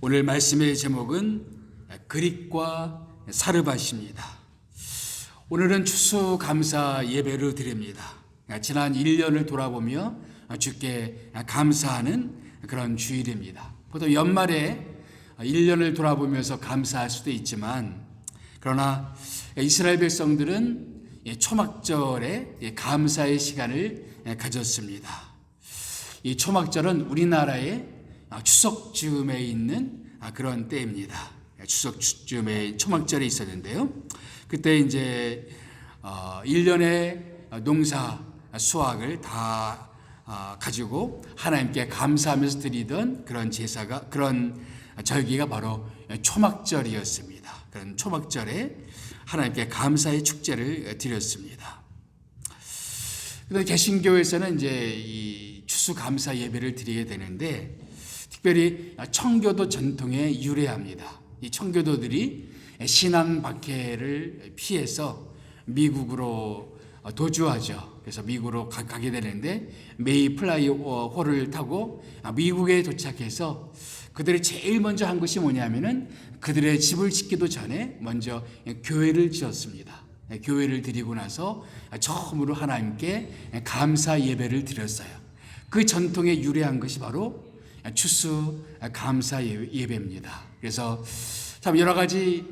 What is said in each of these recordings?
오늘 말씀의 제목은 그릿과 사르밧입니다. 오늘은 추수감사 예배를 드립니다. 지난 1년을 돌아보며 주께 감사하는 그런 주일입니다. 보통 연말에 1년을 돌아보면서 감사할 수도 있지만, 그러나 이스라엘 백성들은 초막절에 감사의 시간을 가졌습니다. 이 초막절은 우리나라의 추석 즈음에 있는 그런 때입니다. 추석 즈음에 초막절이 있었는데요. 그때 이제 1년의 농사 수확을 다 가지고 하나님께 감사하면서 드리던 그런 제사가, 그런 절기가 바로 초막절이었습니다. 그런 초막절에 하나님께 감사의 축제를 드렸습니다. 그런데 개신교에서는 이제 이 추수감사 예배를 드리게 되는데, 특별히 청교도 전통에 유래합니다. 이 청교도들이 신앙 박해를 피해서 미국으로 도주하죠. 그래서 미국으로 가게 되는데, 메이플라이어호를 타고 미국에 도착해서 그들이 제일 먼저 한 것이 뭐냐면은 그들의 집을 짓기도 전에 먼저 교회를 지었습니다. 교회를 드리고 나서 처음으로 하나님께 감사 예배를 드렸어요. 그 전통에 유래한 것이 바로 추수 감사 예배입니다. 그래서 참 여러 가지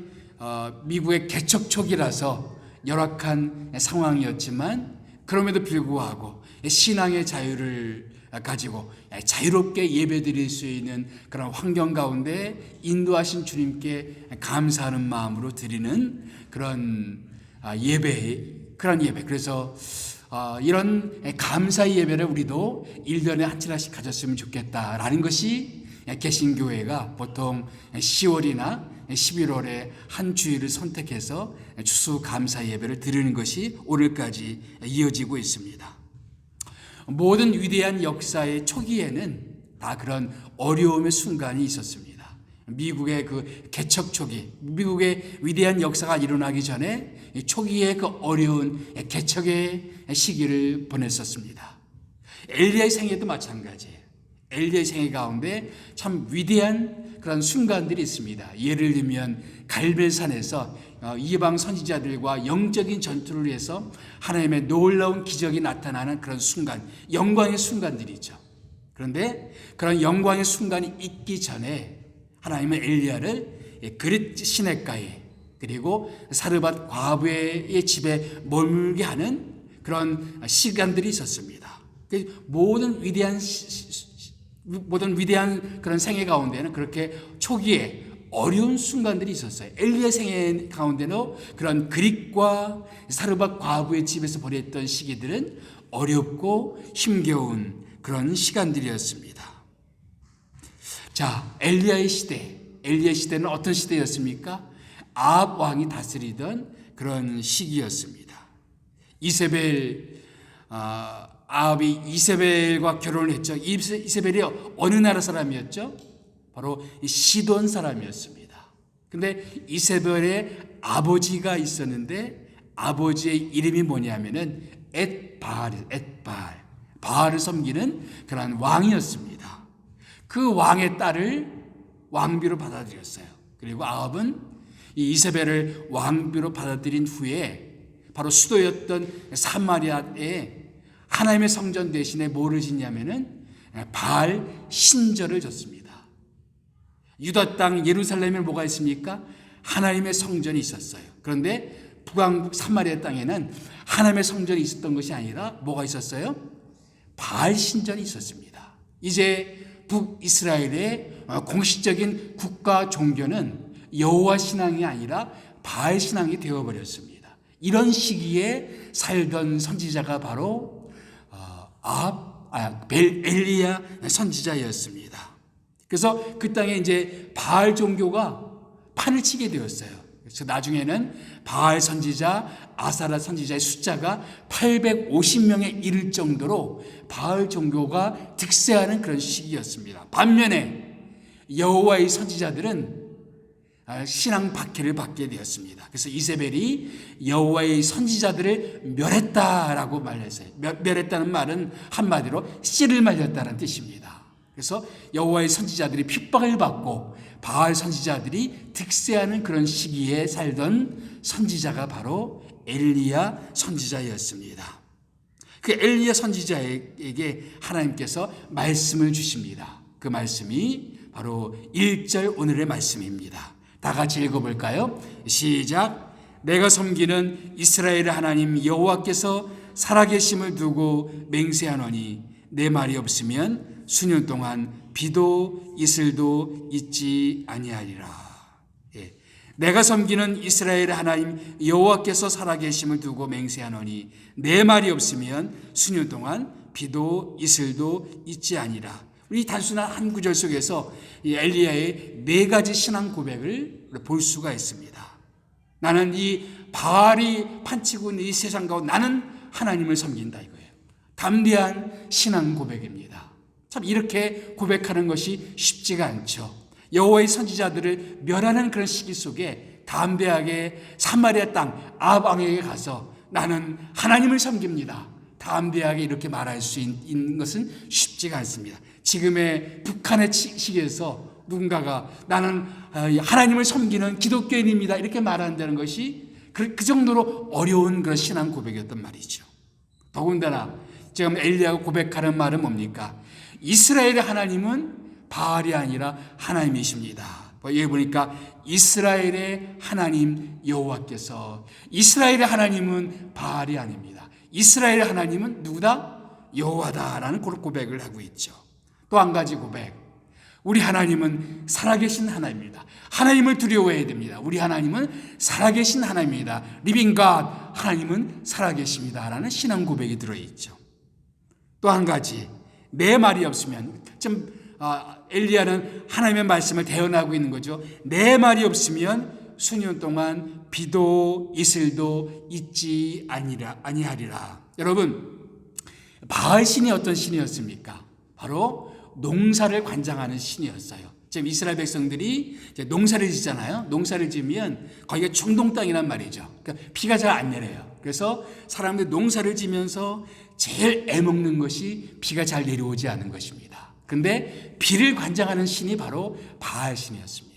미국의 개척 초기라서 열악한 상황이었지만, 그럼에도 불구하고 신앙의 자유를 가지고 자유롭게 예배드릴 수 있는 그런 환경 가운데 인도하신 주님께 감사하는 마음으로 드리는 그런 예배. 그래서 이런 감사 예배를 우리도 1년에 한 차례씩 가졌으면 좋겠다라는 것이 개신교회가 보통 10월이나 11월에 한 주일을 선택해서 추수 감사 예배를 드리는 것이 오늘까지 이어지고 있습니다. 모든 위대한 역사의 초기에는 다 그런 어려움의 순간이 있었습니다. 미국의 그 개척 초기, 미국의 위대한 역사가 일어나기 전에 초기에 그 어려운 개척의 시기를 보냈었습니다. 엘리야의 생애도 마찬가지예요. 엘리야의 생애 가운데 참 위대한 그런 순간들이 있습니다. 예를 들면 갈멜산에서 이방 선지자들과 영적인 전투를 위해서 하나님의 놀라운 기적이 나타나는 그런 순간, 영광의 순간들이 있죠. 그런데 그런 영광의 순간이 있기 전에 하나님은 엘리야를 그릿 시냇가에, 그리고 사르밧 과부의 집에 머물게 하는 그런 시간들이 있었습니다. 모든 위대한 그런 생애 가운데는 그렇게 초기에 어려운 순간들이 있었어요. 엘리야 생애 가운데는 그런 그릿과 사르밧 과부의 집에서 보냈던 시기들은 어렵고 힘겨운 그런 시간들이었습니다. 자, 엘리야의 시대는 어떤 시대였습니까? 아합 왕이 다스리던 그런 시기였습니다. 아합이 이세벨과 결혼을 했죠. 이세벨이 어느 나라 사람이었죠? 바로 시돈 사람이었습니다. 근데 이세벨의 아버지가 있었는데, 아버지의 이름이 뭐냐면은 바알을 섬기는 그런 왕이었습니다. 그 왕의 딸을 왕비로 받아들였어요. 그리고 아합은 이 이세벨을 왕비로 받아들인 후에 바로 수도였던 사마리아에 하나님의 성전 대신에 뭐를 짓냐면은 바알 신전을 졌습니다. 유다 땅 예루살렘에 뭐가 있습니까? 하나님의 성전이 있었어요. 그런데 북왕국 사마리아 땅에는 하나님의 성전이 있었던 것이 아니라 뭐가 있었어요? 바알 신전이 있었습니다. 이제 북이스라엘의 공식적인 국가 종교는 여호와 신앙이 아니라 바알 신앙이 되어버렸습니다. 이런 시기에 살던 선지자가 바로 엘리야 선지자였습니다. 그래서 그 땅에 이제 바알 종교가 판을 치게 되었어요. 그래서 나중에는 바알 선지자, 아사라 선지자의 숫자가 850명에 이를 정도로 바알 종교가 득세하는 그런 시기였습니다. 반면에 여호와의 선지자들은 신앙 박해를 받게 되었습니다. 그래서 이세벨이 여호와의 선지자들을 멸했다라고 말했어요. 멸했다는 말은 한마디로 씨를 말렸다는 뜻입니다. 그래서 여호와의 선지자들이 핍박을 받고 바알 선지자들이 득세하는 그런 시기에 살던 선지자가 바로 엘리야 선지자였습니다. 그 엘리야 선지자에게 하나님께서 말씀을 주십니다. 그 말씀이 바로 1절 오늘의 말씀입니다. 다 같이 읽어볼까요? 시작. 내가 섬기는 이스라엘의 하나님 여호와께서 살아계심을 두고 맹세하노니 내 말이 없으면 수년 동안 비도 이슬도 있지 아니하리라. 예. 내가 섬기는 이스라엘의 하나님 여호와께서 살아계심을 두고 맹세하노니 내 말이 없으면 수년 동안 비도 이슬도 있지 아니라. 우리 단순한 한 구절 속에서 이 엘리야의 네 가지 신앙 고백을 볼 수가 있습니다. 나는 이 바알이 판치고 있는 이 세상 가운데 나는 하나님을 섬긴다 이거예요. 담대한 신앙 고백입니다. 참 이렇게 고백하는 것이 쉽지가 않죠. 여호와의 선지자들을 멸하는 그런 시기 속에 담대하게 사마리아 땅 아합 왕에게 가서 나는 하나님을 섬깁니다. 담대하게 이렇게 말할 수 있는 것은 쉽지가 않습니다. 지금의 북한의 시기에서 누군가가 나는 하나님을 섬기는 기독교인입니다 이렇게 말한다는 것이 그 정도로 어려운 그런 신앙 고백이었단 말이죠. 더군다나 지금 엘리야가 고백하는 말은 뭡니까? 이스라엘의 하나님은 바알이 아니라 하나님이십니다. 여기 보니까 이스라엘의 하나님 여호와께서, 이스라엘의 하나님은 바알이 아닙니다. 이스라엘의 하나님은 누구다? 여호와다라는 고백을 하고 있죠. 또 한 가지 고백. 우리 하나님은 살아계신 하나님입니다. 하나님을 두려워해야 됩니다. 우리 하나님은 살아계신 하나님입니다. 리빙 갓, 하나님은 살아계십니다 라는 신앙 고백이 들어있죠. 또 한 가지, 내 말이 없으면, 엘리야는 하나님의 말씀을 대언하고 있는 거죠. 내 말이 없으면 수년 동안 비도 이슬도 있지 아니하리라. 여러분, 바알 신이 어떤 신이었습니까? 바로 농사를 관장하는 신이었어요. 지금 이스라엘 백성들이 이제 농사를 짓잖아요. 농사를 지으면 거기가 중동 땅이란 말이죠. 그러니까 비가 잘 안 내려요. 그래서 사람들이 농사를 지면서 제일 애먹는 것이 비가 잘 내려오지 않은 것입니다. 근데 비를 관장하는 신이 바로 바알 신이었습니다.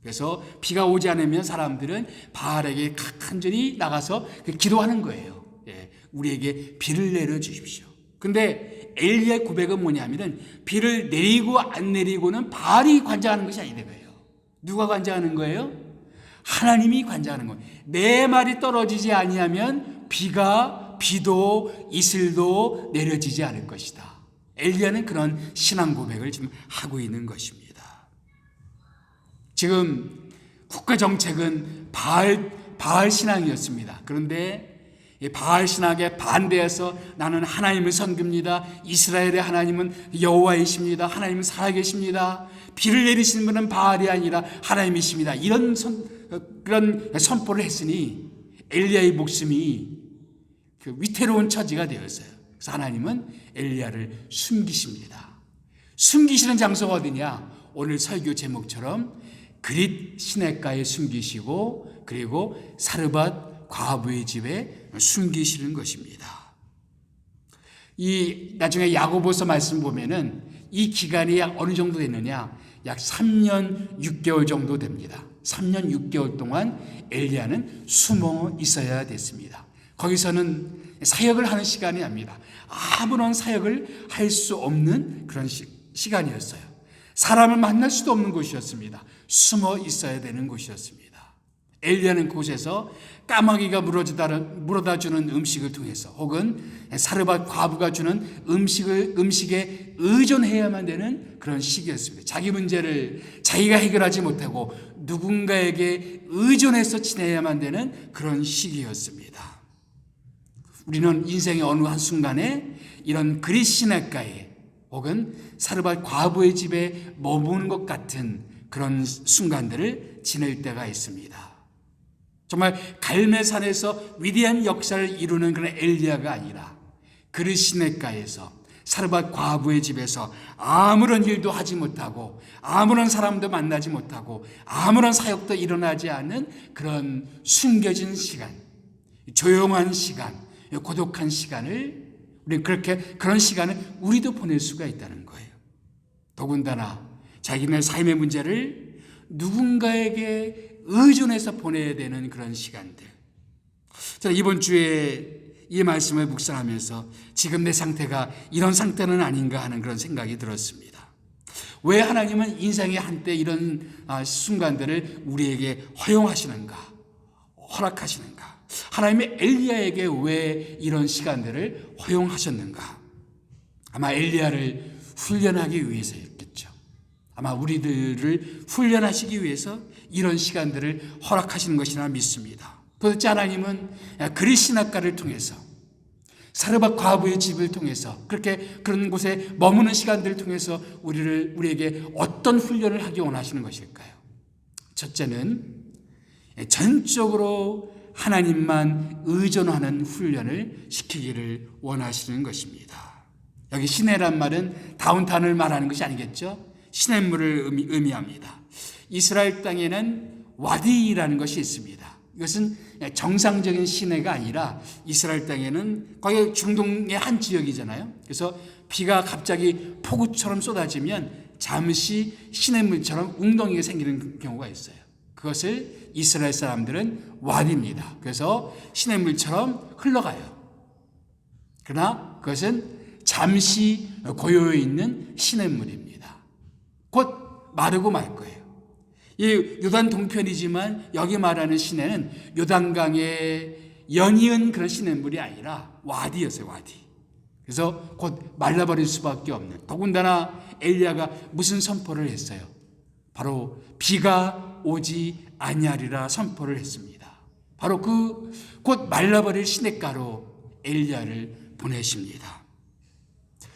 그래서 비가 오지 않으면 사람들은 바알에게 간절히 나가서 기도하는 거예요. 예, 우리에게 비를 내려 주십시오. 근데 엘리야의 고백은 뭐냐면은 비를 내리고 안 내리고는 바알이 관장하는 것이 아니다 거예요. 누가 관장하는 거예요? 하나님이 관장하는 거예요. 내 말이 떨어지지 아니하면 비도 이슬도 내려지지 않을 것이다. 엘리야는 그런 신앙 고백을 지금 하고 있는 것입니다. 지금 국가 정책은 바알 신앙이었습니다. 그런데 이 바알 신학에 반대해서 나는 하나님을 섬깁니다. 이스라엘의 하나님은 여호와이십니다. 하나님은 살아계십니다. 비를 내리시는 분은 바알이 아니라 하나님이십니다. 그런 선포를 했으니 엘리야의 목숨이 그 위태로운 처지가 되었어요. 그래서 하나님은 엘리야를 숨기십니다. 숨기시는 장소가 어디냐? 오늘 설교 제목처럼 그릿 시냇가에 숨기시고 그리고 사르밧 과부의 집에 숨기시는 것입니다. 이 나중에 야고보서 말씀 보면은 이 기간이 약 어느 정도 됐느냐? 약 3년 6개월 정도 됩니다. 3년 6개월 동안 엘리야는 숨어 있어야 됐습니다. 거기서는 사역을 하는 시간이 아닙니다. 아무런 사역을 할 수 없는 그런 시간이었어요. 사람을 만날 수도 없는 곳이었습니다. 숨어 있어야 되는 곳이었습니다. 엘리야는 그곳에서 까마귀가 물어다 주는 음식을 통해서 혹은 사르밧 과부가 주는 음식에 의존해야만 되는 그런 시기였습니다. 자기 문제를 자기가 해결하지 못하고 누군가에게 의존해서 지내야만 되는 그런 시기였습니다. 우리는 인생의 어느 한순간에 이런 그릿 시냇가에 혹은 사르밧 과부의 집에 머무는 것 같은 그런 순간들을 지낼 때가 있습니다. 정말 갈멜산에서 위대한 역사를 이루는 그런 엘리야가 아니라 그릿 시냇가에서 사르밧 과부의 집에서 아무런 일도 하지 못하고 아무런 사람도 만나지 못하고 아무런 사역도 일어나지 않는 그런 숨겨진 시간, 조용한 시간, 고독한 시간을 우리 그런 시간을 우리도 보낼 수가 있다는 거예요. 더군다나 자기네 삶의 문제를 누군가에게 의존해서 보내야 되는 그런 시간들. 저는 이번 주에 이 말씀을 묵상하면서 지금 내 상태가 이런 상태는 아닌가 하는 그런 생각이 들었습니다. 왜 하나님은 인생의 한때 이런 순간들을 우리에게 허용하시는가, 허락하시는가? 하나님의 엘리야에게 왜 이런 시간들을 허용하셨는가? 아마 엘리야를 훈련하기 위해서였겠죠. 아마 우리들을 훈련하시기 위해서 이런 시간들을 허락하시는 것이라 믿습니다. 도대체 하나님은 그리 신학가를 통해서, 사르밧 과부의 집을 통해서, 그런 곳에 머무는 시간들을 통해서 우리에게 어떤 훈련을 하기 원하시는 것일까요? 첫째는 전적으로 하나님만 의존하는 훈련을 시키기를 원하시는 것입니다. 여기 시내란 말은 다운타운을 말하는 것이 아니겠죠? 시냇물을 의미합니다. 이스라엘 땅에는 와디라는 것이 있습니다. 이것은 정상적인 시내가 아니라 이스라엘 땅에는 거의 중동의 한 지역이잖아요. 그래서 비가 갑자기 폭우처럼 쏟아지면 잠시 시냇물처럼 웅덩이가 생기는 경우가 있어요. 그것을 이스라엘 사람들은 와디입니다. 그래서 시냇물처럼 흘러가요. 그러나 그것은 잠시 고요해 있는 시냇물입니다. 곧 마르고 말 거예요. 이 요단 동편이지만 여기 말하는 시내는 요단강에 연이은 그런 시냇물이 아니라 와디였어요. 와디. 그래서 곧 말라버릴 수밖에 없는, 더군다나 엘리야가 무슨 선포를 했어요? 바로 비가 오지 아니하리라 선포를 했습니다. 바로 곧 말라버릴 시냇가로 엘리야를 보내십니다.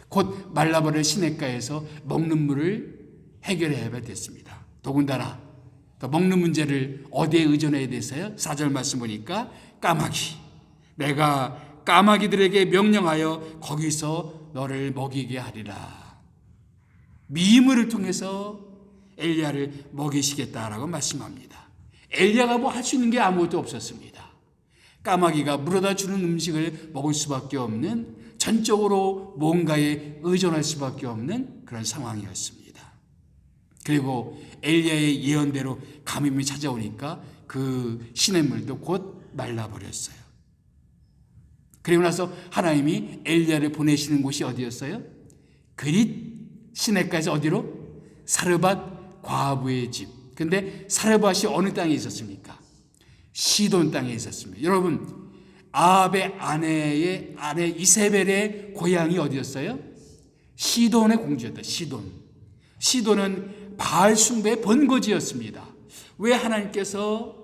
곧 말라버릴 시냇가에서 먹는 물을 해결해야 됐습니다. 더군다나 먹는 문제를 어디에 의존해야 됐어요? 4절 말씀 보니까 까마귀, 내가 까마귀들에게 명령하여 거기서 너를 먹이게 하리라. 미물을 통해서 엘리야를 먹이시겠다라고 말씀합니다. 엘리야가 뭐 할 수 있는 게 아무것도 없었습니다. 까마귀가 물어다 주는 음식을 먹을 수밖에 없는, 전적으로 뭔가에 의존할 수밖에 없는 그런 상황이었습니다. 그리고 엘리야의 예언대로 가뭄이 찾아오니까 그 시냇물도 곧 말라버렸어요. 그리고 나서 하나님이 엘리야를 보내시는 곳이 어디였어요? 그릿 시내까지 어디로? 사르밧 과부의 집. 근데 사르밧이 어느 땅에 있었습니까? 시돈 땅에 있었습니다. 여러분, 아합의 아내 이세벨의 고향이 어디였어요? 시돈의 공주였다. 시돈은 바알 숭배의 본거지였습니다. 왜 하나님께서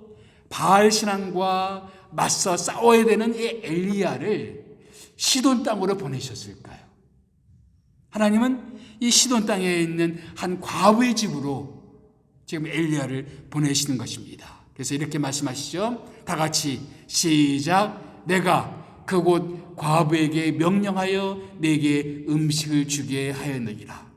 바알 신앙과 맞서 싸워야 되는 이 엘리야를 시돈 땅으로 보내셨을까요? 하나님은 이 시돈 땅에 있는 한 과부의 집으로 지금 엘리야를 보내시는 것입니다. 그래서 이렇게 말씀하시죠. 다 같이 시작. 내가 그곳 과부에게 명령하여 내게 음식을 주게 하였느니라.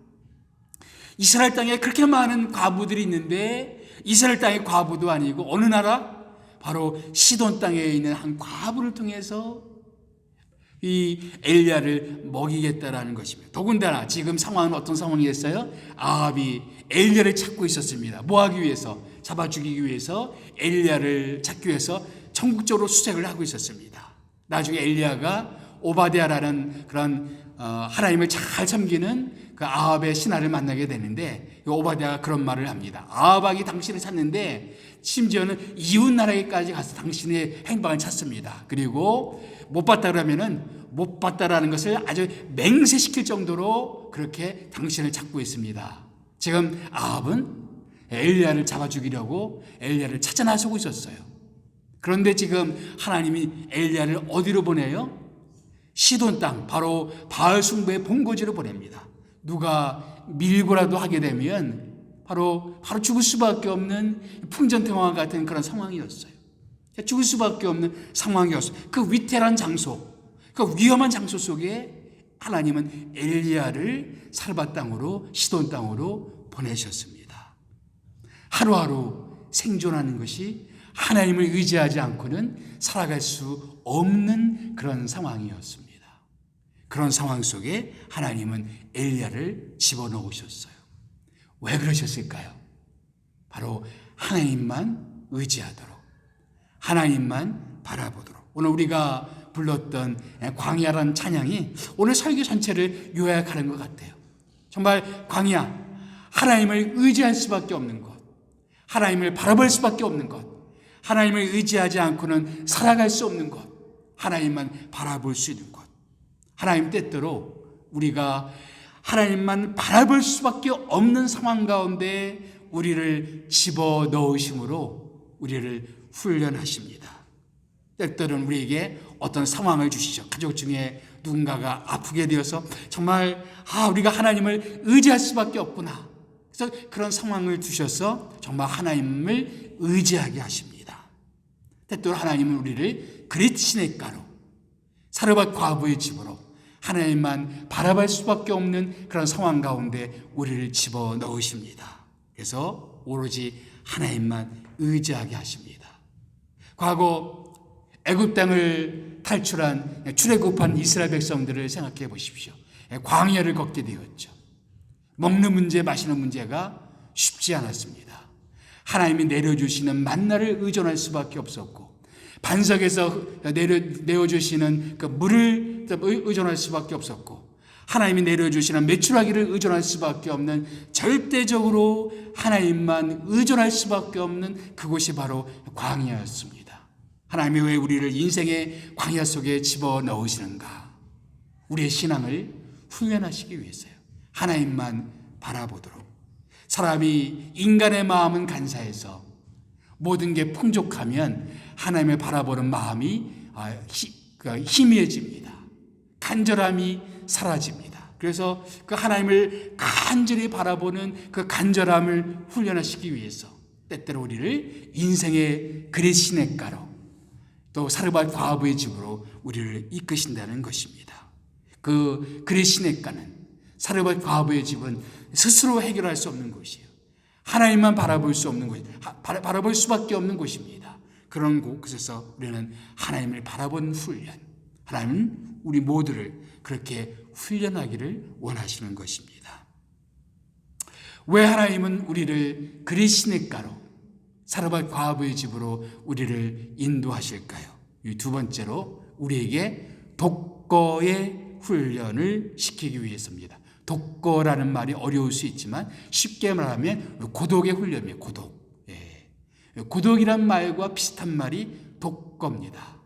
이스라엘 땅에 그렇게 많은 과부들이 있는데 이스라엘 땅의 과부도 아니고 어느 나라? 바로 시돈 땅에 있는 한 과부를 통해서 이 엘리야를 먹이겠다라는 것입니다. 더군다나 지금 상황은 어떤 상황이었어요? 아합이 엘리야를 찾고 있었습니다. 뭐 하기 위해서? 잡아 죽이기 위해서, 엘리야를 찾기 위해서 전국적으로 수색을 하고 있었습니다. 나중에 엘리야가 오바댜라는 그런 하나님을 잘 섬기는 그 아합의 신하를 만나게 되는데, 오바댜가 그런 말을 합니다. 아합이 당신을 찾는데 심지어는 이웃 나라에까지 가서 당신의 행방을 찾습니다. 그리고 못 봤다 그러면은 못 봤다라는 것을 아주 맹세시킬 정도로 그렇게 당신을 찾고 있습니다. 지금 아합은 엘리야를 잡아 죽이려고 엘리야를 찾아 나서고 있었어요. 그런데 지금 하나님이 엘리야를 어디로 보내요? 시돈 땅, 바로 바알 숭배의 본거지로 보냅니다. 누가 밀고라도 하게 되면 바로 죽을 수밖에 없는 풍전등화 같은 그런 상황이었어요. 죽을 수밖에 없는 상황이었어요. 그 위태한 장소, 그 위험한 장소 속에 하나님은 엘리야를 사르밧 땅으로, 시돈 땅으로 보내셨습니다. 하루하루 생존하는 것이 하나님을 의지하지 않고는 살아갈 수 없는 그런 상황이었습니다. 그런 상황 속에 하나님은 엘리야를 집어넣으셨어요. 왜 그러셨을까요? 바로 하나님만 의지하도록, 하나님만 바라보도록. 오늘 우리가 불렀던 광야라는 찬양이 오늘 설교 전체를 요약하는 것 같아요. 정말 광야, 하나님을 의지할 수밖에 없는 것, 하나님을 바라볼 수밖에 없는 것, 하나님을 의지하지 않고는 살아갈 수 없는 것, 하나님만 바라볼 수 있는 것. 하나님 때때로 우리가 하나님만 바라볼 수밖에 없는 상황 가운데 우리를 집어넣으심으로 우리를 훈련하십니다. 때때로는 우리에게 어떤 상황을 주시죠. 가족 중에 누군가가 아프게 되어서 정말 우리가 하나님을 의지할 수밖에 없구나. 그래서 그런 상황을 주셔서 정말 하나님을 의지하게 하십니다. 때때로 하나님은 우리를 그릿 시냇가로, 사르밧 과부의 집으로 하나님만 바라볼 수밖에 없는 그런 상황 가운데 우리를 집어넣으십니다. 그래서 오로지 하나님만 의지하게 하십니다. 과거 애굽 땅을 탈출한 출애굽한 이스라엘 백성들을 생각해 보십시오. 광야를 걷게 되었죠. 먹는 문제, 마시는 문제가 쉽지 않았습니다. 하나님이 내려주시는 만나를 의존할 수밖에 없었고, 반석에서 내어주시는 그 물을 의존할 수밖에 없었고, 하나님이 내려주시는 메추라기를 의존할 수밖에 없는, 절대적으로 하나님만 의존할 수밖에 없는 그곳이 바로 광야였습니다. 하나님이 왜 우리를 인생의 광야 속에 집어넣으시는가? 우리의 신앙을 훈련하시기 위해서요. 하나님만 바라보도록. 사람이 인간의 마음은 간사해서 모든 게 풍족하면 하나님을 바라보는 마음이 희미해집니다. 간절함이 사라집니다. 그래서 그 하나님을 간절히 바라보는 그 간절함을 훈련하시기 위해서 때때로 우리를 인생의 그릿 시냇가로, 또 사르밧 과부의 집으로 우리를 이끄신다는 것입니다. 그 그릿 시냇가는, 사르밧 과부의 집은 스스로 해결할 수 없는 곳이에요. 하나님만 바라볼 수 없는 곳, 바라볼 수밖에 없는 곳입니다. 그런 곳에서 우리는 하나님을 바라보는 훈련, 하나님은 우리 모두를 그렇게 훈련하기를 원하시는 것입니다. 왜 하나님은 우리를 그릿 시냇가로, 사르밧 과부의 집으로 우리를 인도하실까요? 이 두 번째로 우리에게 독거의 훈련을 시키기 위해서입니다. 독거라는 말이 어려울 수 있지만 쉽게 말하면 고독의 훈련이에요. 고독. 고독이란 말과 비슷한 말이 독거입니다.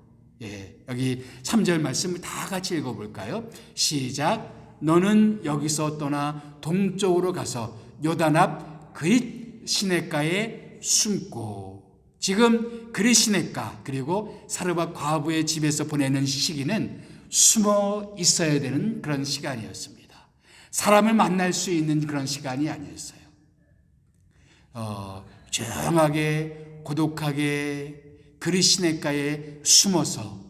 여기 3절 말씀을 다 같이 읽어볼까요? 시작. 너는 여기서 떠나 동쪽으로 가서 요단 앞 그릿 시냇가에 숨고. 지금 그릿 시냇가 그리고 사르밧 과부의 집에서 보내는 시기는 숨어 있어야 되는 그런 시간이었습니다. 사람을 만날 수 있는 그런 시간이 아니었어요. 조용하게 고독하게 그릿 시냇가에 숨어서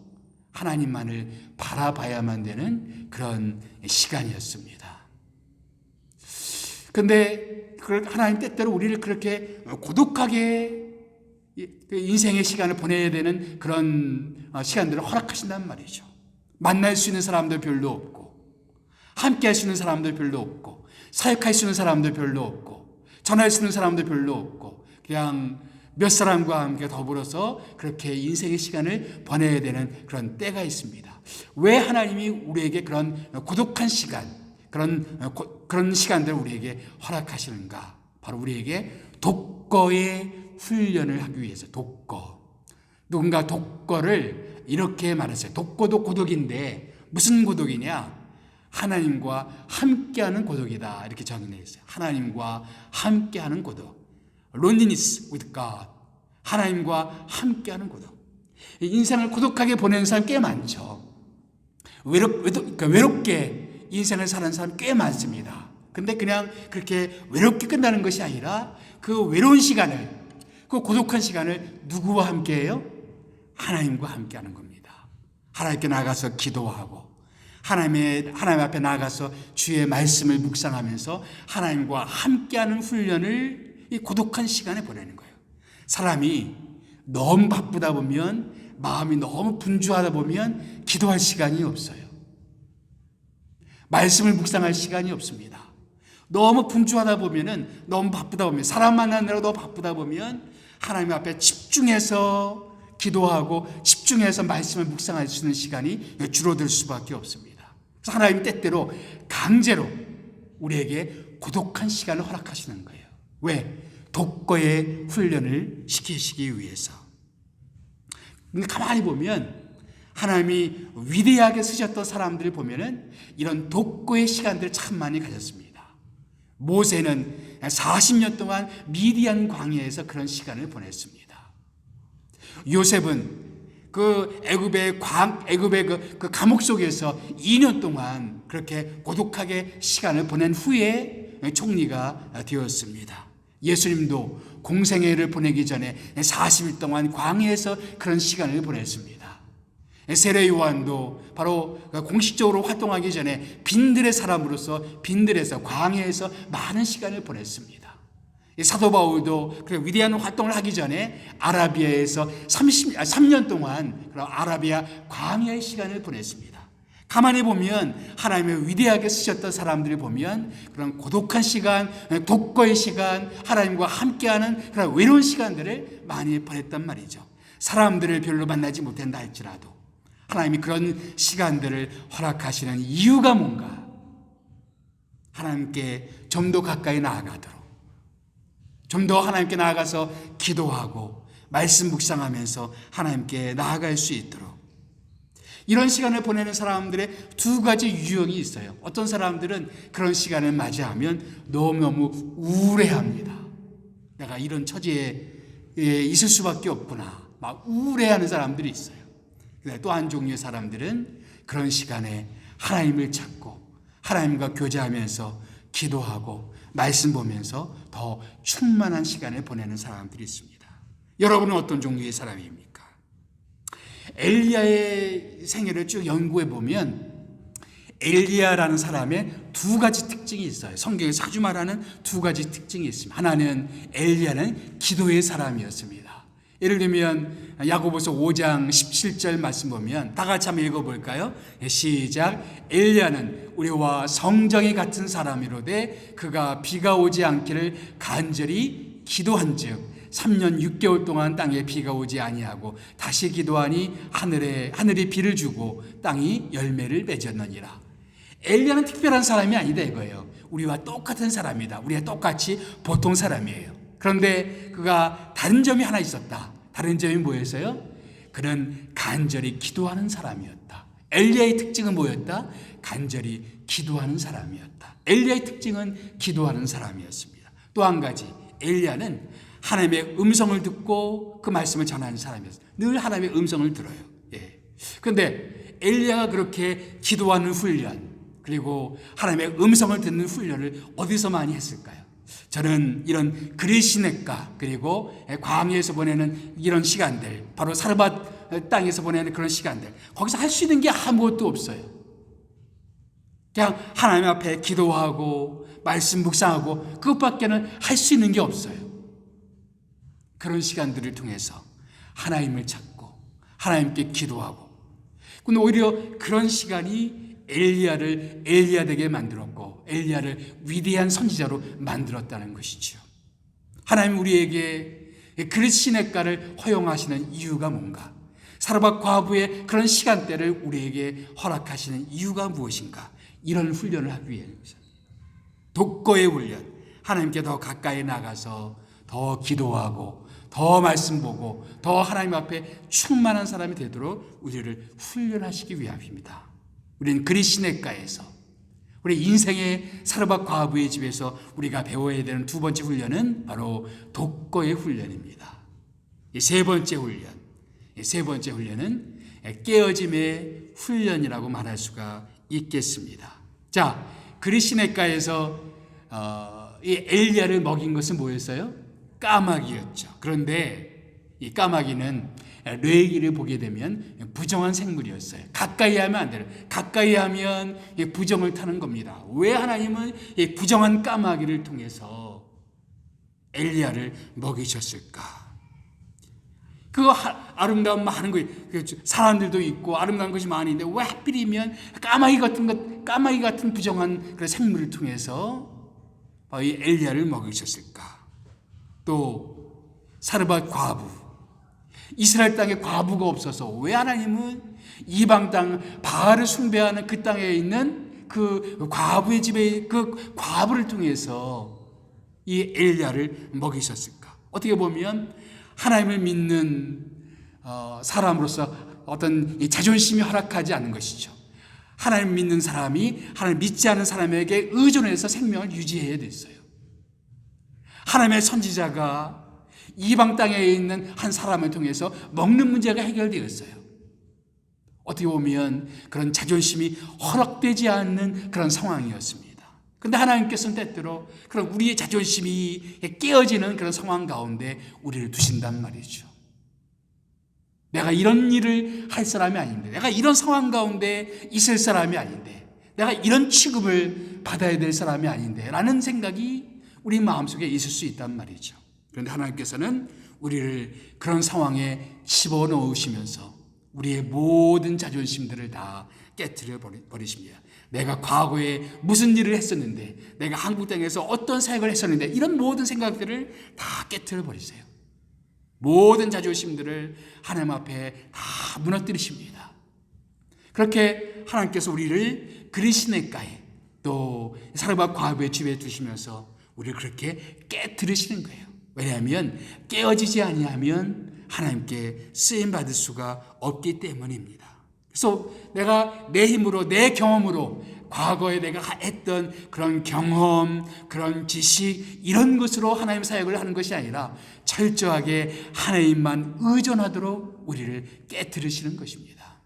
하나님만을 바라봐야만 되는 그런 시간이었습니다. 그런데 하나님 때때로 우리를 그렇게 고독하게 인생의 시간을 보내야 되는 그런 시간들을 허락하신단 말이죠. 만날 수 있는 사람도 별로 없고, 함께 할 수 있는 사람도 별로 없고, 사역할 수 있는 사람도 별로 없고, 전할 수 있는 사람도 별로 없고, 그냥 몇 사람과 함께 더불어서 그렇게 인생의 시간을 보내야 되는 그런 때가 있습니다. 왜 하나님이 우리에게 그런 고독한 시간, 그런 시간들을 우리에게 허락하시는가? 바로 우리에게 독거의 훈련을 하기 위해서. 독거. 누군가 독거를 이렇게 말했어요. 독거도 고독인데 무슨 고독이냐? 하나님과 함께하는 고독이다. 이렇게 정의되어 있어요. 하나님과 함께하는 고독. Loneliness with God. 하나님과 함께하는 고독. 인생을 고독하게 보내는 사람 꽤 많죠. 외롭게 인생을 사는 사람 꽤 많습니다. 근데 그냥 그렇게 외롭게 끝나는 것이 아니라 그 외로운 시간을, 그 고독한 시간을 누구와 함께 해요? 하나님과 함께 하는 겁니다. 하나님께 나가서 기도하고, 하나님 앞에 나가서 주의 말씀을 묵상하면서 하나님과 함께하는 훈련을 이 고독한 시간에 보내는 거예요. 사람이 너무 바쁘다 보면, 마음이 너무 분주하다 보면 기도할 시간이 없어요. 말씀을 묵상할 시간이 없습니다. 너무 분주하다 보면은, 너무 바쁘다 보면, 사람 만나느라고 너무 바쁘다 보면 하나님 앞에 집중해서 기도하고 집중해서 말씀을 묵상할 수 있는 시간이 줄어들 수밖에 없습니다. 그래서 하나님 때때로 강제로 우리에게 고독한 시간을 허락하시는 거예요. 왜? 독거의 훈련을 시키시기 위해서. 근데 가만히 보면 하나님이 위대하게 쓰셨던 사람들을 보면은 이런 독거의 시간들을 참 많이 가졌습니다. 모세는 40년 동안 미디안 광야에서 그런 시간을 보냈습니다. 요셉은 그 애굽의 그 감옥 속에서 2년 동안 그렇게 고독하게 시간을 보낸 후에 총리가 되었습니다. 예수님도 공생애를 보내기 전에 40일 동안 광야에서 그런 시간을 보냈습니다. 세례 요한도 바로 공식적으로 활동하기 전에 빈들의 사람으로서 빈들에서 광야에서 많은 시간을 보냈습니다. 사도 바울도 그 위대한 활동을 하기 전에 아라비아에서 3년 동안 그런 아라비아 광야의 시간을 보냈습니다. 가만히 보면 하나님의 위대하게 쓰셨던 사람들을 보면 그런 고독한 시간, 독거의 시간, 하나님과 함께하는 그런 외로운 시간들을 많이 보냈단 말이죠. 사람들을 별로 만나지 못한다 할지라도 하나님이 그런 시간들을 허락하시는 이유가 뭔가? 하나님께 좀 더 가까이 나아가도록, 좀 더 하나님께 나아가서 기도하고 말씀 묵상하면서 하나님께 나아갈 수 있도록. 이런 시간을 보내는 사람들의 두 가지 유형이 있어요. 어떤 사람들은 그런 시간을 맞이하면 너무너무 우울해합니다. 내가 이런 처지에 있을 수밖에 없구나, 막 우울해하는 사람들이 있어요. 또 한 종류의 사람들은 그런 시간에 하나님을 찾고 하나님과 교제하면서 기도하고 말씀 보면서 더 충만한 시간을 보내는 사람들이 있습니다. 여러분은 어떤 종류의 사람입니까? 엘리야의 생애를 쭉 연구해 보면 엘리야라는 사람의 두 가지 특징이 있어요. 성경에서 자주 말하는 두 가지 특징이 있습니다. 하나는 엘리야는 기도의 사람이었습니다. 예를 들면 야고보서 5장 17절 말씀 보면 다 같이 한번 읽어볼까요? 시작. 엘리야는 우리와 성정이 같은 사람이로되 그가 비가 오지 않기를 간절히 기도한즉 3년 6개월 동안 땅에 비가 오지 아니하고 다시 기도하니 하늘이 비를 주고 땅이 열매를 맺었느니라. 엘리야는 특별한 사람이 아니다 이거예요. 우리와 똑같은 사람이다. 우리와 똑같이 보통 사람이에요. 그런데 그가 다른 점이 하나 있었다. 다른 점이 뭐였어요? 그는 간절히 기도하는 사람이었다. 엘리야의 특징은 뭐였다? 간절히 기도하는 사람이었다. 엘리야의 특징은 기도하는 사람이었습니다. 또 한 가지, 엘리야는 하나님의 음성을 듣고 그 말씀을 전하는 사람이었어요. 늘 하나님의 음성을 들어요. 그런데 엘리야가 그렇게 기도하는 훈련, 그리고 하나님의 음성을 듣는 훈련을 어디서 많이 했을까요? 저는 이런 그리시네가, 그리고 광야에서 보내는 이런 시간들, 바로 사르밧 땅에서 보내는 그런 시간들, 거기서 할 수 있는 게 아무것도 없어요. 그냥 하나님 앞에 기도하고 말씀 묵상하고 그것밖에는 할 수 있는 게 없어요. 그런 시간들을 통해서 하나님을 찾고 하나님께 기도하고, 근데 오히려 그런 시간이 엘리야를 엘리야되게 만들었고 엘리야를 위대한 선지자로 만들었다는 것이죠. 하나님 우리에게 그리시네가를 허용하시는 이유가 뭔가? 사르밧 과부의 그런 시간대를 우리에게 허락하시는 이유가 무엇인가? 이런 훈련을 하기 위해서입니다. 독거의 훈련, 하나님께 더 가까이 나가서 더 기도하고 더 말씀 보고 더 하나님 앞에 충만한 사람이 되도록 우리를 훈련하시기 위함입니다. 우리는 그리시네가에서, 우리 인생의 사르밧 과부의 집에서 우리가 배워야 되는 두 번째 훈련은 바로 독거의 훈련입니다. 세 번째 훈련은 깨어짐의 훈련이라고 말할 수가 있겠습니다. 자, 그리시네가에서 이 엘리야를 먹인 것은 뭐였어요? 까마귀였죠. 그런데 이 까마귀는 레위기를 보게 되면 부정한 생물이었어요. 가까이 하면 안 돼요. 가까이 하면 부정을 타는 겁니다. 왜 하나님은 이 부정한 까마귀를 통해서 엘리야를 먹이셨을까? 그 아름다운 많은 거, 사람들도 있고 아름다운 것이 많은데 왜 하필이면 까마귀 같은 부정한 그런 생물을 통해서 이 엘리야를 먹이셨을까? 또 사르밧 과부, 이스라엘 땅에 과부가 없어서 왜 하나님은 이방 땅 바알을 숭배하는 그 땅에 있는 그 과부의 집에 그 과부를 통해서 이 엘리야를 먹이셨을까? 어떻게 보면 하나님을 믿는 사람으로서 어떤 자존심이 허락하지 않는 것이죠. 하나님 믿는 사람이 하나님 믿지 않은 사람에게 의존해서 생명을 유지해야 됐어요. 하나님의 선지자가 이방 땅에 있는 한 사람을 통해서 먹는 문제가 해결되었어요. 어떻게 보면 그런 자존심이 허락되지 않는 그런 상황이었습니다. 그런데 하나님께서는 때때로 그런 우리의 자존심이 깨어지는 그런 상황 가운데 우리를 두신단 말이죠. 내가 이런 일을 할 사람이 아닌데, 내가 이런 상황 가운데 있을 사람이 아닌데, 내가 이런 취급을 받아야 될 사람이 아닌데 라는 생각이 우리 마음속에 있을 수 있단 말이죠. 그런데 하나님께서는 우리를 그런 상황에 집어넣으시면서 우리의 모든 자존심들을 다 깨트려 버리십니다. 내가 과거에 무슨 일을 했었는데, 내가 한국 땅에서 어떤 사역을 했었는데, 이런 모든 생각들을 다 깨트려 버리세요. 모든 자존심들을 하나님 앞에 다 무너뜨리십니다. 그렇게 하나님께서 우리를 그리시네가에 또 사르밧 과부의 집에 두시면서 우리를 그렇게 깨트리시는 거예요. 왜냐하면 깨어지지 아니하면 하나님께 쓰임받을 수가 없기 때문입니다. 그래서 내가 내 힘으로, 내 경험으로, 과거에 내가 했던 그런 경험, 그런 지식, 이런 것으로 하나님 사역을 하는 것이 아니라 철저하게 하나님만 의존하도록 우리를 깨트리시는 것입니다.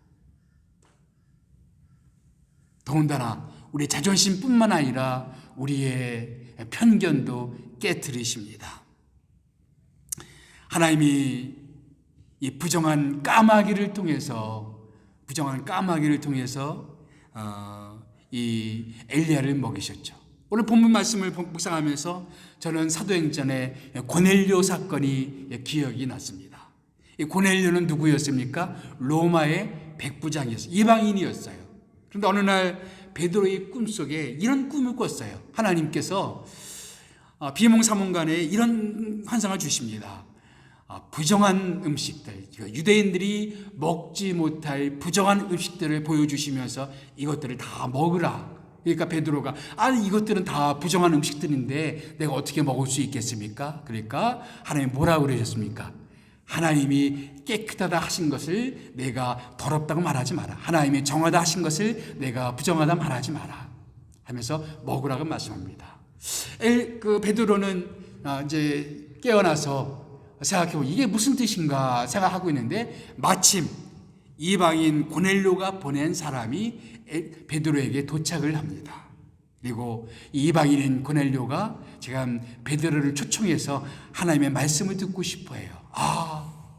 더군다나 우리 자존심뿐만 아니라 우리의 편견도 깨트리십니다. 하나님이 이 부정한 까마귀를 통해서 이 엘리야를 먹이셨죠. 오늘 본문 말씀을 묵상하면서 저는 사도행전의 고넬료 사건이 기억이 났습니다. 이 고넬료는 누구였습니까? 로마의 백부장이었어요. 이방인이었어요. 그런데 어느 날 베드로의 꿈속에 이런 꿈을 꿨어요. 하나님께서 비몽사몽간에 이런 환상을 주십니다. 부정한 음식들, 유대인들이 먹지 못할 부정한 음식들을 보여주시면서 이것들을 다 먹으라. 그러니까 베드로가 이것들은 다 부정한 음식들인데 내가 어떻게 먹을 수 있겠습니까? 그러니까 하나님이 뭐라고 그러셨습니까? 하나님이 깨끗하다 하신 것을 내가 더럽다고 말하지 마라. 하나님이 정하다 하신 것을 내가 부정하다 말하지 마라 하면서 먹으라고 말씀합니다. 그 베드로는 이제 깨어나서 생각해보고 이게 무슨 뜻인가 생각하고 있는데 마침 이방인 고넬료가 보낸 사람이 베드로에게 도착을 합니다. 그리고 이방인인 고넬료가 지금 베드로를 초청해서 하나님의 말씀을 듣고 싶어해요.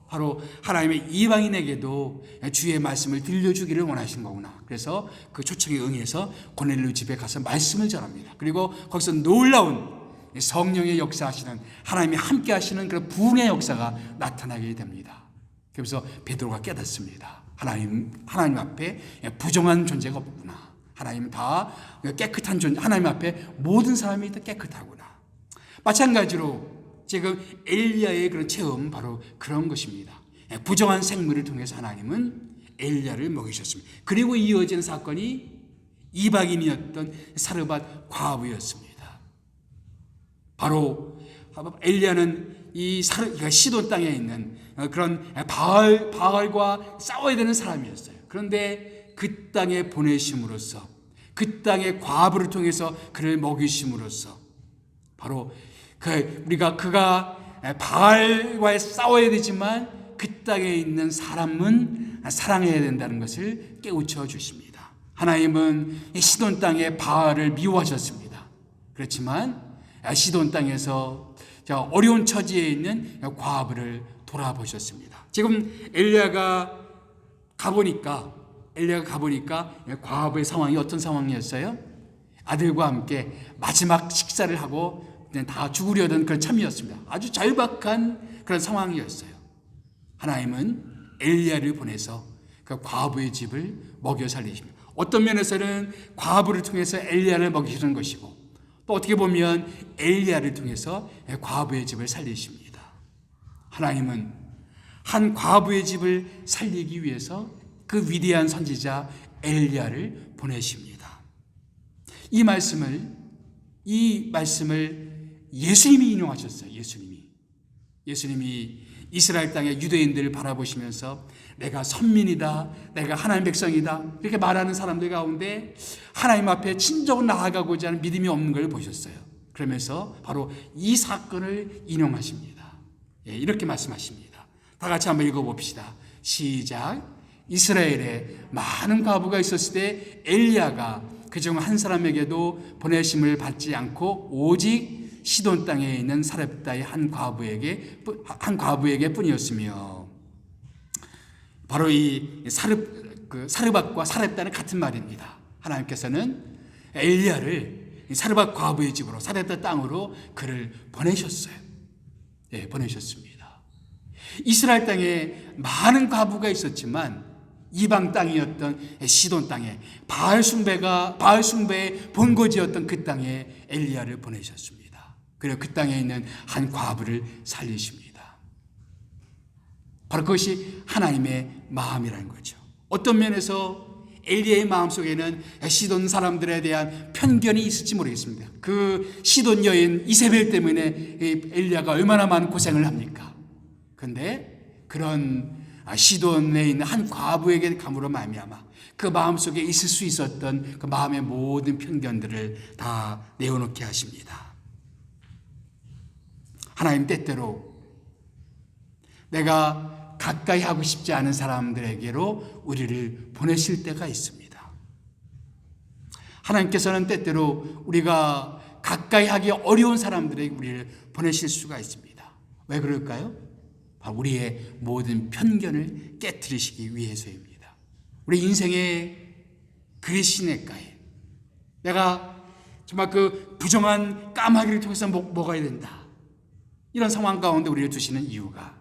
바로 하나님의 이방인에게도 주의 말씀을 들려주기를 원하신 거구나. 그래서 그 초청에 응해서 고넬료 집에 가서 말씀을 전합니다. 그리고 거기서 놀라운 성령의 역사하시는, 하나님이 함께 하시는 그런 부흥의 역사가 나타나게 됩니다. 그래서 베드로가 깨닫습니다. 하나님 앞에 부정한 존재가 없구나. 하나님은 다 깨끗한 존재, 하나님 앞에 모든 사람이 다 깨끗하구나. 마찬가지로 지금 엘리야의 그런 체험, 바로 그런 것입니다. 부정한 생물을 통해서 하나님은 엘리야를 먹이셨습니다. 그리고 이어진 사건이 이방인이었던 사르밧 과부였습니다. 바로 엘리야는 이 시돈 땅에 있는 그런 바알과 싸워야 되는 사람이었어요. 그런데 그 땅에 보내심으로써, 그 땅의 과부를 통해서 그를 먹이심으로써 바로 그가 바알과 싸워야 되지만 그 땅에 있는 사람은 사랑해야 된다는 것을 깨우쳐 주십니다. 하나님은 시돈 땅의 바알을 미워하셨습니다. 그렇지만 시돈 땅에서 어려운 처지에 있는 과부를 돌아보셨습니다. 지금 엘리야가 가보니까 과부의 상황이 어떤 상황이었어요? 아들과 함께 마지막 식사를 하고 다 죽으려던 그런 참이었습니다. 아주 절박한 그런 상황이었어요. 하나님은 엘리야를 보내서 그 과부의 집을 먹여 살리십니다. 어떤 면에서는 과부를 통해서 엘리야를 먹이시는 것이고, 또 어떻게 보면 엘리야를 통해서 과부의 집을 살리십니다. 하나님은 한 과부의 집을 살리기 위해서 그 위대한 선지자 엘리야를 보내십니다. 이 말씀을 예수님이 인용하셨어요. 예수님이 이스라엘 땅의 유대인들을 바라보시면서 내가 선민이다, 내가 하나님 백성이다 이렇게 말하는 사람들 가운데 하나님 앞에 진정으로 나아가고자 하는 믿음이 없는 걸 보셨어요. 그러면서 바로 이 사건을 인용하십니다. 이렇게 말씀하십니다. 다 같이 한번 읽어봅시다. 시작. 이스라엘에 많은 과부가 있었을 때 엘리야가 그중 한 사람에게도 보내심을 받지 않고 오직 시돈 땅에 있는 사렙다의 한 과부에게 뿐이었으며, 바로 이 사르밧과 사렙다는 같은 말입니다. 하나님께서는 엘리야를 사르밧 과부의 집으로 사렙다 땅으로 그를 보내셨어요. 보내셨습니다. 이스라엘 땅에 많은 과부가 있었지만 이방 땅이었던 시돈 땅에 바알 숭배의 본거지였던 그 땅에 엘리야를 보내셨습니다. 그리고 그 땅에 있는 한 과부를 살리십니다. 바로 그것이 하나님의 마음이라는 거죠. 어떤 면에서 엘리야의 마음속에는 시돈 사람들에 대한 편견이 있을지 모르겠습니다. 그 시돈 여인 이세벨 때문에 엘리야가 얼마나 많은 고생을 합니까? 그런데 그런 시돈에 있는 한 과부에게 감으로 말미암아 그 마음속에 있을 수 있었던 그 마음의 모든 편견들을 다 내어놓게 하십니다. 하나님 때때로 내가 가까이 하고 싶지 않은 사람들에게로 우리를 보내실 때가 있습니다. 하나님께서는 때때로 우리가 가까이 하기 어려운 사람들에게 우리를 보내실 수가 있습니다. 왜 그럴까요? 우리의 모든 편견을 깨트리시기 위해서입니다. 우리 인생의 그리시네가에 내가 정말 그 부정한 까마귀를 통해서 먹어야 된다, 이런 상황 가운데 우리를 두시는 이유가,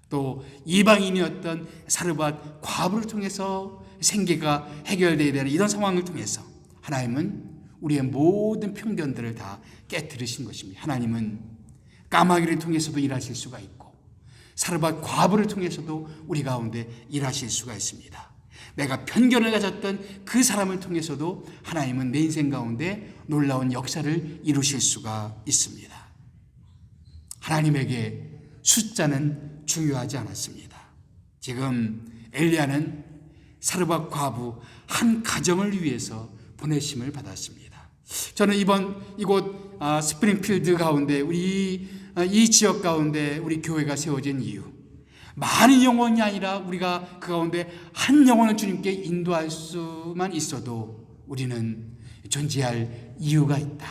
또 이방인이었던 사르밧 과부를 통해서 생계가 해결되어야 되는 이런 상황을 통해서 하나님은 우리의 모든 편견들을 다 깨트리신 것입니다. 하나님은 까마귀를 통해서도 일하실 수가 있고 사르밧 과부를 통해서도 우리 가운데 일하실 수가 있습니다. 내가 편견을 가졌던 그 사람을 통해서도 하나님은 내 인생 가운데 놀라운 역사를 이루실 수가 있습니다. 하나님에게 숫자는 중요하지 않았습니다. 지금 엘리야는 사르밧 과부 한 가정을 위해서 보내심을 받았습니다. 저는 이곳 스프링필드 가운데 이 지역 가운데 우리 교회가 세워진 이유, 많은 영혼이 아니라 우리가 그 가운데 한 영혼을 주님께 인도할 수만 있어도 우리는 존재할 이유가 있다,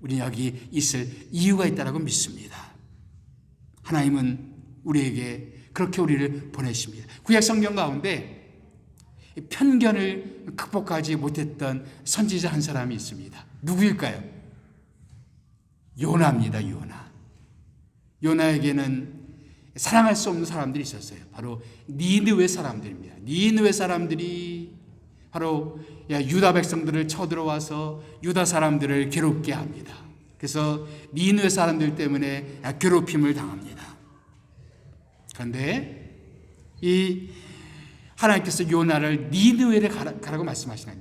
우리는 여기 있을 이유가 있다라고 믿습니다. 하나님은 우리에게 그렇게 우리를 보내십니다. 구약 성경 가운데 편견을 극복하지 못했던 선지자 한 사람이 있습니다. 누구일까요? 요나입니다. 요나에게는 사랑할 수 없는 사람들이 있었어요. 바로 니느웨 사람들입니다. 니느웨 사람들이 바로 유다 백성들을 쳐들어와서 유다 사람들을 괴롭게 합니다. 그래서 니느웨 사람들 때문에 괴롭힘을 당합니다. 그런데 이 하나님께서 요나를 니느웨로 가라고 말씀하시나요?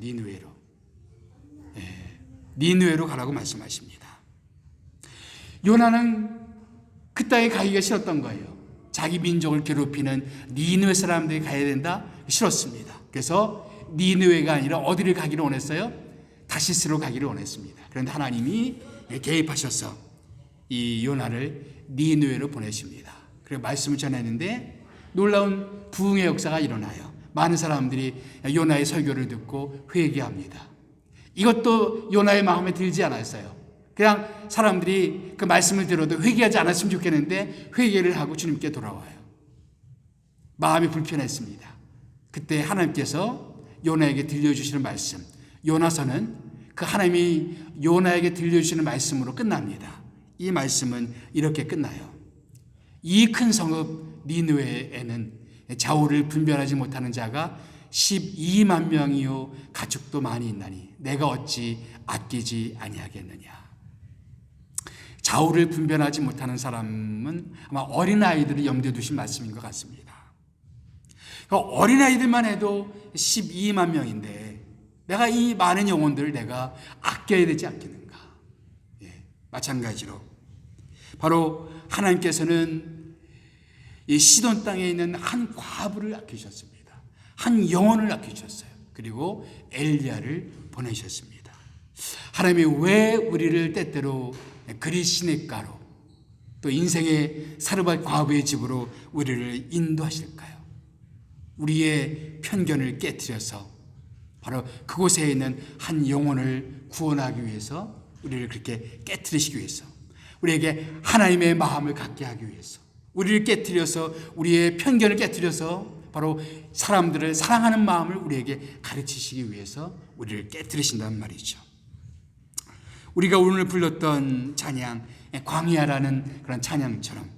니느웨로 가라고 말씀하십니다. 요나는 그 땅에 가기가 싫었던 거예요. 자기 민족을 괴롭히는 니느웨 사람들이 가야 된다? 싫었습니다. 그래서 니느웨가 아니라 어디를 가기를 원했어요? 다시스로 가기를 원했습니다. 그런데 하나님이 개입하셔서 이 요나를 니느웨로 보내십니다. 그리고 말씀을 전했는데 놀라운 부흥의 역사가 일어나요. 많은 사람들이 요나의 설교를 듣고 회개합니다. 이것도 요나의 마음에 들지 않았어요. 그냥 사람들이 그 말씀을 들어도 회개하지 않았으면 좋겠는데 회개를 하고 주님께 돌아와요. 마음이 불편했습니다. 그때 하나님께서 요나에게 들려주시는 말씀, 요나서는 그 하나님이 요나에게 들려주시는 말씀으로 끝납니다. 이 말씀은 이렇게 끝나요. 이 큰 성읍 니느웨에는 좌우를 분별하지 못하는 자가 12만 명이요 가축도 많이 있나니 내가 어찌 아끼지 아니하겠느냐. 좌우를 분별하지 못하는 사람은 아마 어린아이들을 염두에 두신 말씀인 것 같습니다. 그러니까 어린아이들만 해도 12만 명인데 내가 이 많은 영혼들을 내가 아껴야 되지 않겠는가. 예, 마찬가지로 바로 하나님께서는 이 시돈 땅에 있는 한 과부를 아끼셨습니다. 한 영혼을 아끼셨어요. 그리고 엘리야를 보내셨습니다. 하나님이 왜 우리를 때때로 그리 시냇가로 또 인생의 사르밧 과부의 집으로 우리를 인도하실까요? 우리의 편견을 깨트려서 바로 그곳에 있는 한 영혼을 구원하기 위해서, 우리를 그렇게 깨트리시기 위해서, 우리에게 하나님의 마음을 갖게 하기 위해서, 우리를 깨트려서, 우리의 편견을 깨트려서 바로 사람들을 사랑하는 마음을 우리에게 가르치시기 위해서 우리를 깨트리신단 말이죠. 우리가 오늘 불렀던 찬양, 광야라는 그런 찬양처럼,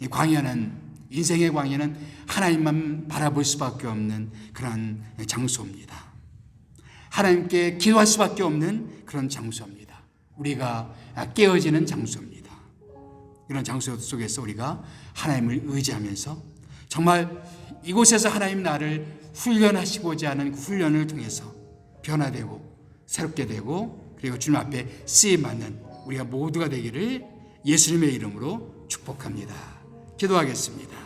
이 광야는, 인생의 광야는 하나님만 바라볼 수밖에 없는 그런 장소입니다. 하나님께 기도할 수밖에 없는 그런 장소입니다. 우리가 깨어지는 장소입니다. 이런 장소 속에서 우리가 하나님을 의지하면서 정말 이곳에서 하나님 나를 훈련하시고자 하는 그 훈련을 통해서 변화되고 새롭게 되고 그리고 주님 앞에 쓰임받는 우리가 모두가 되기를 예수님의 이름으로 축복합니다. 기도하겠습니다.